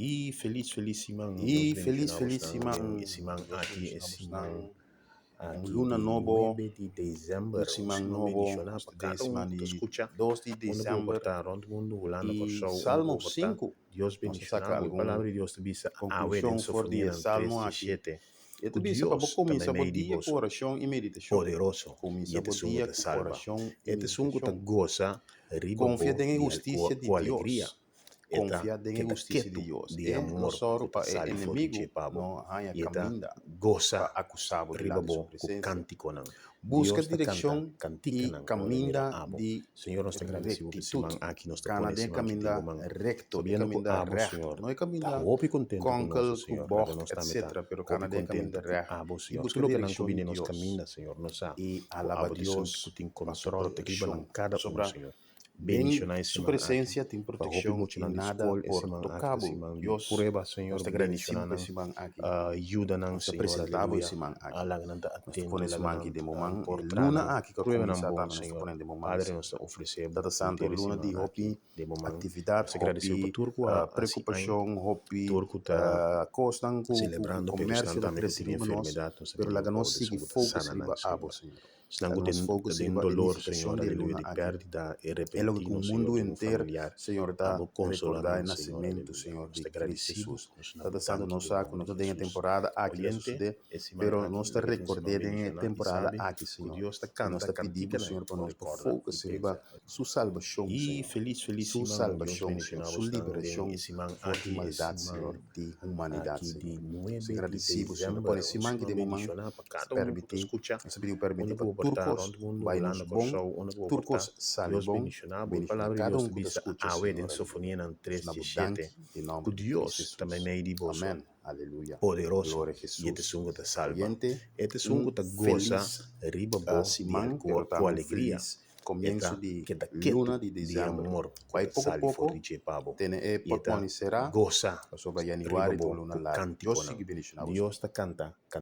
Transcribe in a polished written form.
E feliz simang, Deus E feliz, bendicionamos feliz nang simang. simang Deus aqui é bendicionamos simang aqui luna de novo, 9 de dezembro. simang Senhor novo, bendicionar este para tem cada simang que de escuta. 2 de Onde vou dezembro portar, onde mundo volando por e show, onde Salmo vou portar. 5. Deus Nós saca bendicionar, a algum palavra de Deus te bisa a conclusão wedding for de sofonia Salmo 3 de aqui. 7. E Que te bisa para Deus também começar o meio de dia com bolso, oração e meditação. poderoso, e Começa te o sungo dia te com salva. oração e E te sungo te meditação. goza, riba Confia bo, em justiça de com alegria. Deus. Eta Confia em que da justiça de quieto Deus. de E amor nós que te para o sali for de inimigo pabo. não há E eta caminho goza para acusá-lo diante de sua ribabo com presença. cântico não. Busca Deus te canta, direção cantica e não, caminha abo. de Senhor, nós te agradecemos por rectitude. simang aqui, nós te Cana põe de simang que te caminhar gomang. recto, de Sabendo que caminhar abo, reto. Senhor, Não é tá caminhar hope contento com conosco, o Senhor, bordo, nós está meta. etc. Pero Hope cana de caminhar contento com reto. abo, E Senhor. busca Aquilo que não direção de combina nos Deus. caminha, Senhor, nós sabe. E O alaba abo de Deus som que tem para sua controle, que proteção. cada Sobre Senhor. bem, Bendicionar esse sua man aqui. presença tem Para hope proteção muito e na nada escola, esse por man aqui, tocado. esse man. Deus, Pureba, Senhor, nós te bendicionar agradecemos por esse man aqui. ajuda não, Nós te Senhor, apresentamos aleluia. esse man aqui. Alaga não está Nós te atento, ponemos esse alaga man aqui de não momento. por Luna aqui que prueba não começa a bom, nós te Senhor. ponemos de momento. Padre, nós oferecemos Tata Santo, luna de hobby, de momento. atividade, Hobby, preocupação, hobby, turco tá costam com celebrando, o pero comércio da também que tem crescimento nós, enfermidade, nós pero lá nós sigue fogo riba abo, Senhor. Senhor. Senão Nós fogo tem riba dolor, iniciação Senhor, de aleluia, luna de aqui. perdida e É logo que o repentino, mundo Senhor, de um inteiro, familiar. Senhor, está Abo consolar, recordar o Senhor, nascimento, aleluia. Senhor, de Nós te Cristo agradecemos, Jesus. nós Tata não Santo, tanto nós de sabe, nome nós de tem a Jesus. temporada aqui, nós Oriente, estudamos, esse man pero aqui, nós te que tem sido recordamos a bendicionado, e temporada sabe aqui, que Senhor. Deus te E canta, nós te cantica, pedimos, Senhor, para nós por recorda, fogo, e se pensa. riba sua salvação, E Senhor. feliz Sua Deus salvação, Senhor. bendicionamos Sua liberação, esse man forte aqui, esse maldade, man Senhor, de humanidade, aqui Senhor. de Se 9 de agradecemos, Senhor, dezembro, por esse o mangue Senhor de momento. bendicionar para Se cada que permitir, escuta, se pediu onde permitir para vou portar, turcos, onde mundo vai nos volando por bom, show, onde vou portar, turcos sale Deus bom, bendicionar, a bendicionar palavra de cada Deus te que te bisa escuta, a Senhor, wedding aleluia. sofonia nan Nós 3 de damos 7, em nome que de Cristo Deus também Jesus. meio de bolso, Amém. Aleluia. poderoso, Glória a e este Jesus. sungo te salva, Oyente, este sungo te goza, feliz riba bo, Simão, com alegria, feliz começo eta de que da luna quieto de de dezembro. amor que Vai te pouco a sali for pouco, de pabo, tem e eta permanecerá goza, sobre riba januário, bo, luna com lá. cântico Deus nan. siga bendicionando. Deus te canta